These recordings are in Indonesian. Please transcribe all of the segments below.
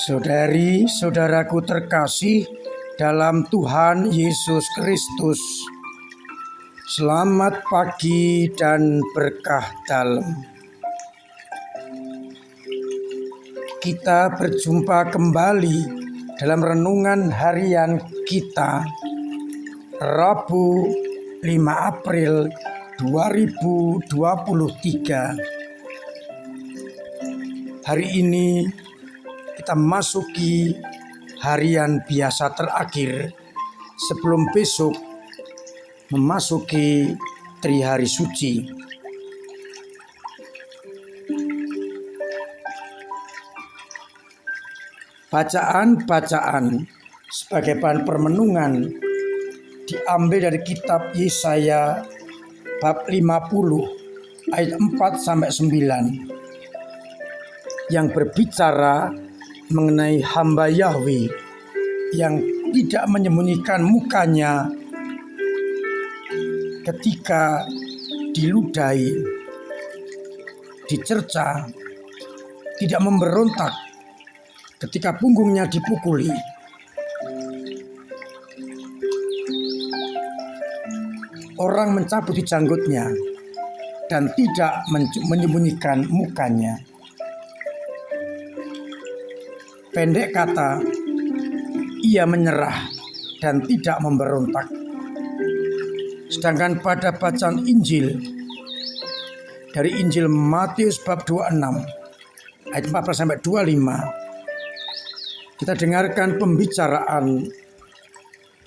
Saudari-saudaraku terkasih dalam Tuhan Yesus Kristus, selamat pagi dan berkah dalam. Kita berjumpa kembali dalam renungan harian kita, Rabu 5 April 2023. Hari ini kita memasuki harian biasa terakhir sebelum besok memasuki Trihari Suci. Bacaan-bacaan sebagai bahan permenungan diambil dari kitab Yesaya bab 50 ayat 4-9 yang berbicara mengenai hamba Yahweh yang tidak menyembunyikan mukanya ketika diludahi, dicerca, tidak memberontak ketika punggungnya dipukuli. Orang mencabut janggutnya dan tidak menyembunyikan mukanya. Pendek kata, ia menyerah dan tidak memberontak. Sedangkan pada bacaan Injil dari Injil Matius bab 26 ayat 14-25, kita dengarkan pembicaraan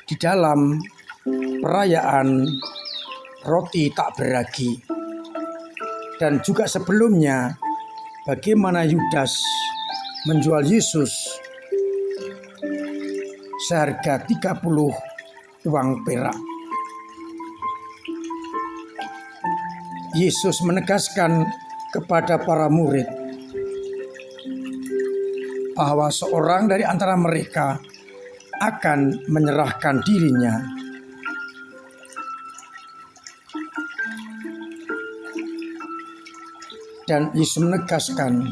di dalam perayaan roti tak beragi. Dan juga sebelumnya bagaimana Yudas menjual Yesus seharga 30 uang perak. Yesus menegaskan kepada para murid bahwa seorang dari antara mereka akan menyerahkan dirinya. Dan Yesus menegaskan,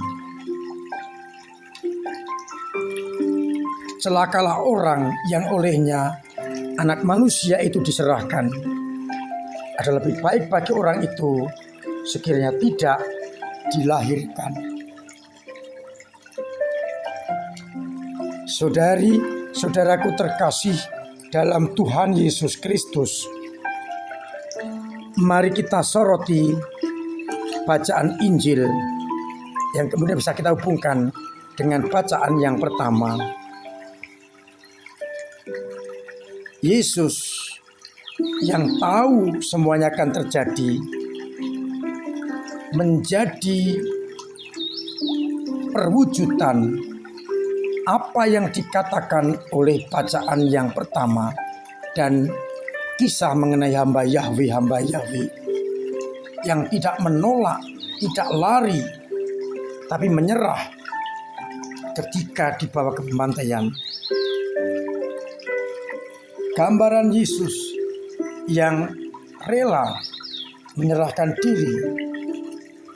celakalah orang yang olehnya anak manusia itu diserahkan. Adalah lebih baik bagi orang itu sekiranya tidak dilahirkan. Saudari-saudaraku terkasih dalam Tuhan Yesus Kristus, mari kita soroti bacaan Injil yang kemudian bisa kita hubungkan dengan bacaan yang pertama. Yesus yang tahu semuanya akan terjadi menjadi perwujudan apa yang dikatakan oleh bacaan yang pertama dan kisah mengenai hamba Yahweh yang tidak menolak, tidak lari, tapi menyerah ketika dibawa ke pembantaian. Gambaran Yesus yang rela menyerahkan diri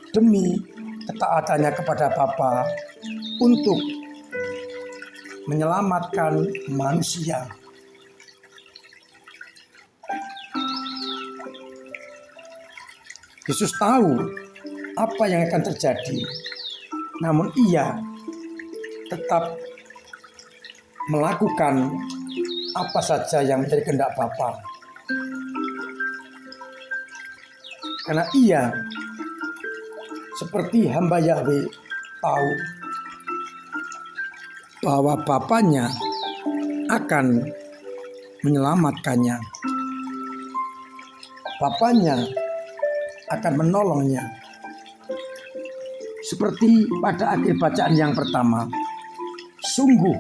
demi ketaatannya kepada Bapa untuk menyelamatkan manusia. Yesus tahu apa yang akan terjadi, namun ia tetap melakukan apa saja yang menjadi kehendak Bapa. Karena ia seperti hamba Yahweh tahu bahwa Bapanya akan menyelamatkannya. Bapanya akan menolongnya. Seperti pada akhir bacaan yang pertama, sungguh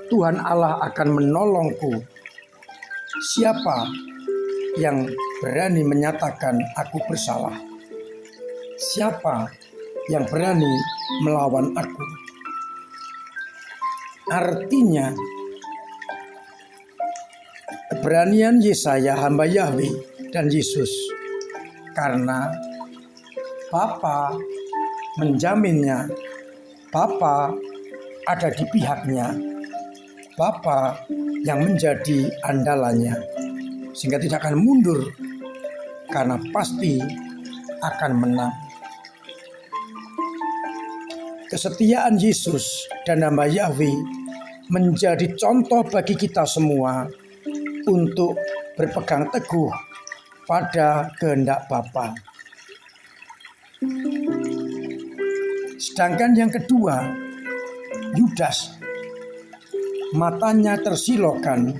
Tuhan Allah akan menolongku. Siapa yang berani menyatakan aku bersalah? Siapa yang berani melawan aku? Artinya, keberanian Yesaya hamba Yahweh dan Yesus karena Bapa menjaminnya, Bapa ada di pihaknya, Bapa yang menjadi andalannya, sehingga tidak akan mundur karena pasti akan menang. Kesetiaan Yesus dan hamba Yahweh menjadi contoh bagi kita semua untuk berpegang teguh pada kehendak Bapa. Sedangkan yang kedua, Yudas, matanya tersilaukan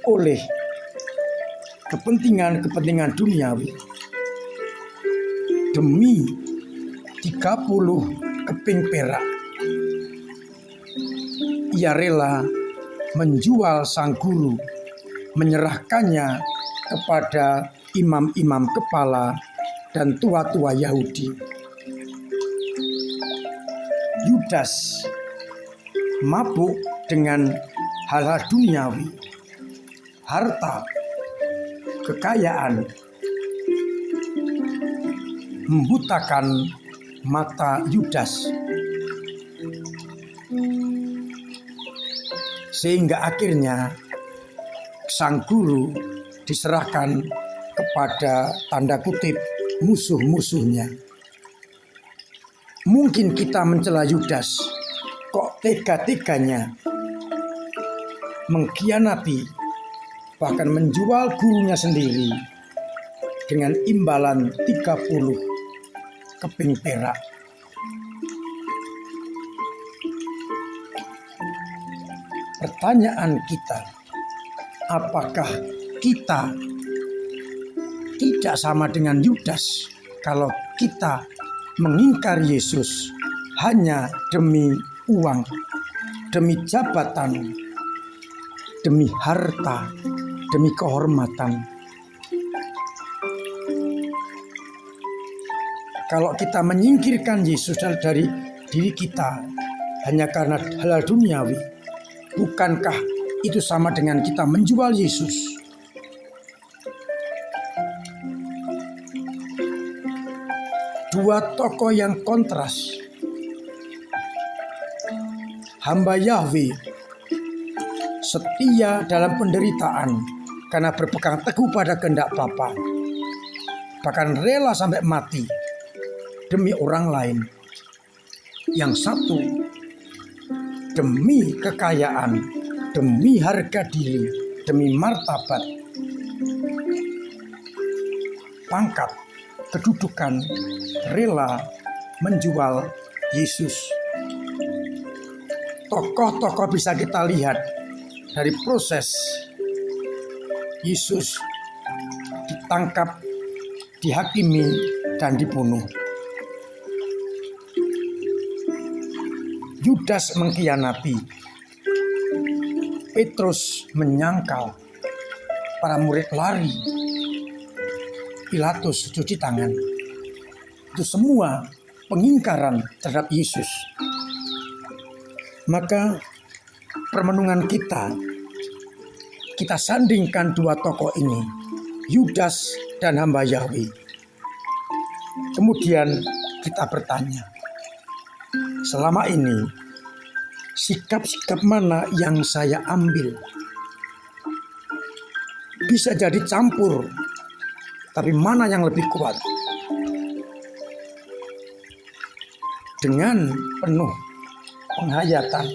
oleh kepentingan-kepentingan duniawi. Demi 30 keping perak, ia rela menjual sang guru, menyerahkannya kepada imam-imam kepala dan tua-tua Yahudi. Yudas mabuk dengan hal-hal duniawi, harta, kekayaan, membutakan mata Yudas, sehingga akhirnya sang guru diserahkan kepada tanda kutip musuh-musuhnya. Mungkin kita mencela Yudas, kok tega-teganya mengkhianati, bahkan menjual gurunya sendiri dengan imbalan 30 keping perak. Pertanyaan kita, apakah kita tidak sama dengan Yudas kalau kita mengingkar Yesus hanya demi uang, demi jabatan, demi harta, demi kehormatan? Kalau kita menyingkirkan Yesus dari diri kita hanya karena hal duniawi, bukankah itu sama dengan kita menjual Yesus? Dua tokoh yang kontras. Hamba Yahweh setia dalam penderitaan karena berpegang teguh pada kehendak Bapa, bahkan rela sampai mati demi orang lain. Yang satu demi kekayaan, demi harga diri, demi martabat, pangkat, kedudukan, rela menjual Yesus. Tokoh-tokoh bisa kita lihat dari proses Yesus ditangkap, dihakimi, dan dibunuh. Yudas mengkhianati, Petrus menyangkal, para murid lari, Pilatus cuci tangan. Itu semua pengingkaran terhadap Yesus. Maka permenungan kita sandingkan dua tokoh ini, Yudas dan hamba Yahweh. Kemudian kita bertanya, selama ini sikap-sikap mana yang saya ambil? Bisa jadi campur, tapi mana yang lebih kuat? Dengan penuh penghayatan,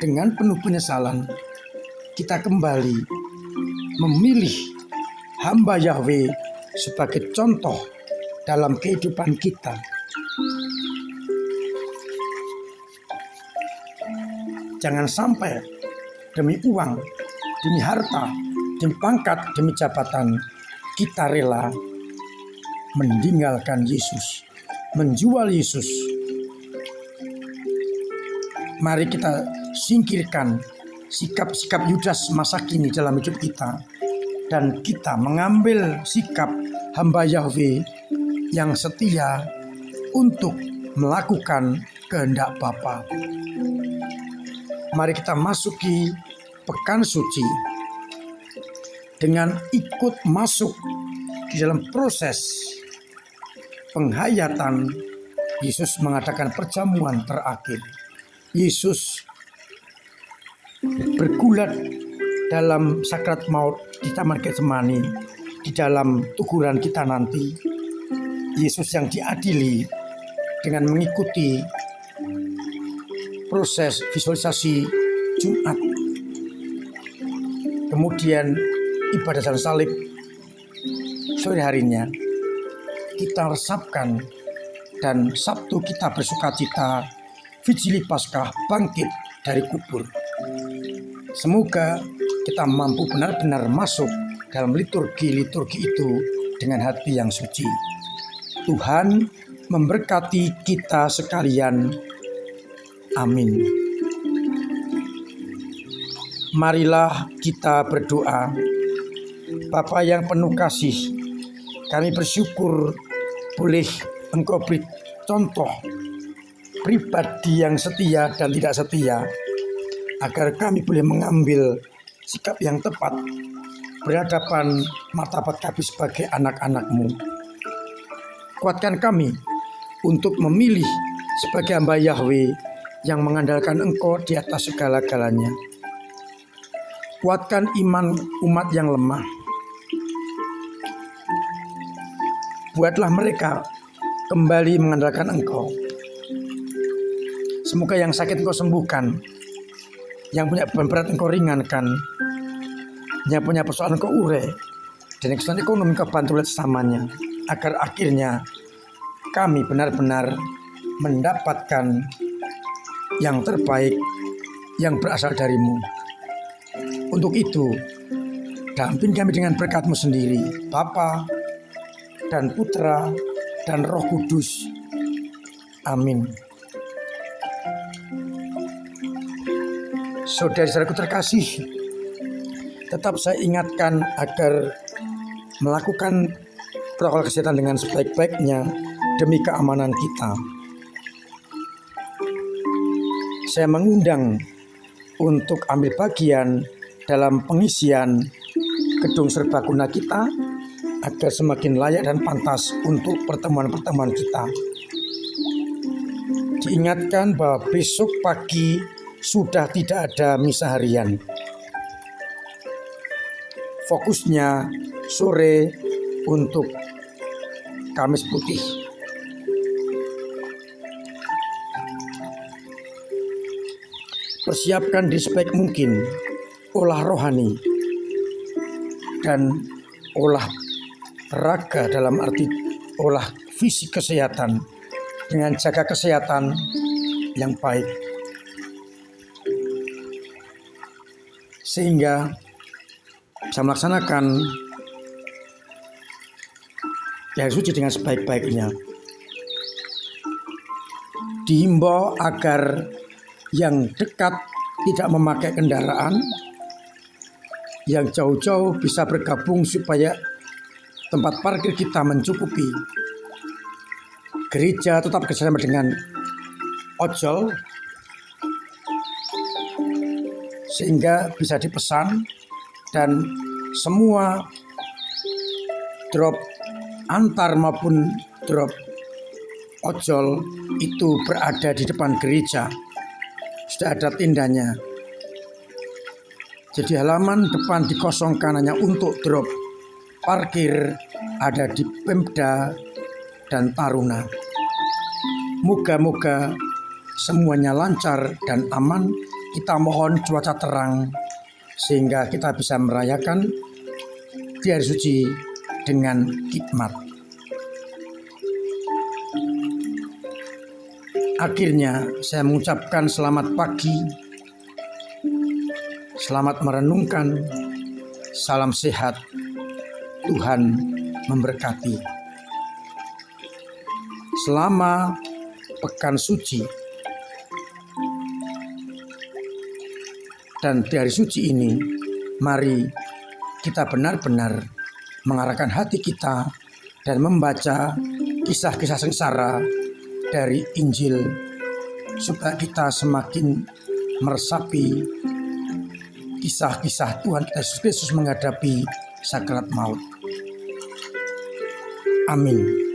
dengan penuh penyesalan, kita kembali memilih hamba Yahweh sebagai contoh dalam kehidupan kita. Jangan sampai demi uang, demi harta, demi pangkat, demi jabatan, kita rela meninggalkan Yesus, menjual Yesus. Mari kita singkirkan sikap-sikap Yudas masa kini dalam hidup kita, dan kita mengambil sikap hamba Yahweh yang setia untuk melakukan kehendak Bapa. Mari kita masuki pekan suci dengan ikut masuk di dalam proses penghayatan Yesus mengadakan perjamuan terakhir. Yesus bergulat dalam sakrat maut di Taman Getsemani, di dalam teguran kita nanti. Yesus yang diadili dengan mengikuti proses visualisasi Jumat, kemudian ibadah dan salib sore harinya kita resapkan, dan Sabtu kita bersukacita, Vigili Paskah bangkit dari kubur. Semoga kita mampu benar-benar masuk dalam liturgi-liturgi itu dengan hati yang suci. Tuhan memberkati kita sekalian. Amin. Marilah kita berdoa. Bapa yang penuh kasih, kami bersyukur boleh Engkau beri contoh pribadi yang setia dan tidak setia, agar kami boleh mengambil sikap yang tepat berhadapan martabat kami sebagai anak-anak-Mu. Kuatkan kami untuk memilih sebagai hamba Yahweh yang mengandalkan Engkau di atas segala-galanya. Kuatkan iman umat yang lemah. Buatlah mereka kembali mengandalkan Engkau. Semoga yang sakit Engkau sembuhkan, yang punya beban berat Engkau ringankan, yang punya persoalan Engkau urai, dan yang kesulitan ekonomi Engkau bantu sesamanya, agar akhirnya kami benar-benar mendapatkan yang terbaik yang berasal dari-Mu. Untuk itu, dampingi kami dengan berkat-Mu sendiri, Bapa dan Putra dan Roh Kudus. Amin. Saudara-saudaraku terkasih, tetap saya ingatkan agar melakukan protokol kesehatan dengan sebaik-baiknya demi keamanan kita. Saya mengundang untuk ambil bagian dalam pengisian gedung serbaguna kita agar semakin layak dan pantas untuk pertemuan-pertemuan kita. Diingatkan bahwa besok pagi sudah tidak ada misa harian. Fokusnya sore untuk Kamis Putih. Persiapkan diri sebaik mungkin, olah rohani dan olah raga dalam arti olah fisik kesehatan dengan jaga kesehatan yang baik, sehingga bisa melaksanakan hari suci dengan sebaik-baiknya. Dihimbau agar yang dekat tidak memakai kendaraan, yang jauh-jauh bisa bergabung supaya tempat parkir kita mencukupi. Gereja tetap bekerjasama dengan ojol sehingga bisa dipesan, dan semua drop antar maupun drop ojol itu berada di depan gereja. Sudah ada tindanya. Jadi halaman depan dikosongkan hanya untuk drop. Parkir ada di Pemda dan Taruna. Moga-moga semuanya lancar dan aman. Kita mohon cuaca terang sehingga kita bisa merayakan di hari suci dengan hikmat. Akhirnya saya mengucapkan selamat pagi, selamat merenungkan, salam sehat, Tuhan memberkati. Selama pekan suci dan di hari suci ini, mari kita benar-benar mengarahkan hati kita dan membaca kisah-kisah sengsara dari Injil supaya kita semakin meresapi kisah-kisah Tuhan kita Yesus Kristus menghadapi sakrat maut. Amin.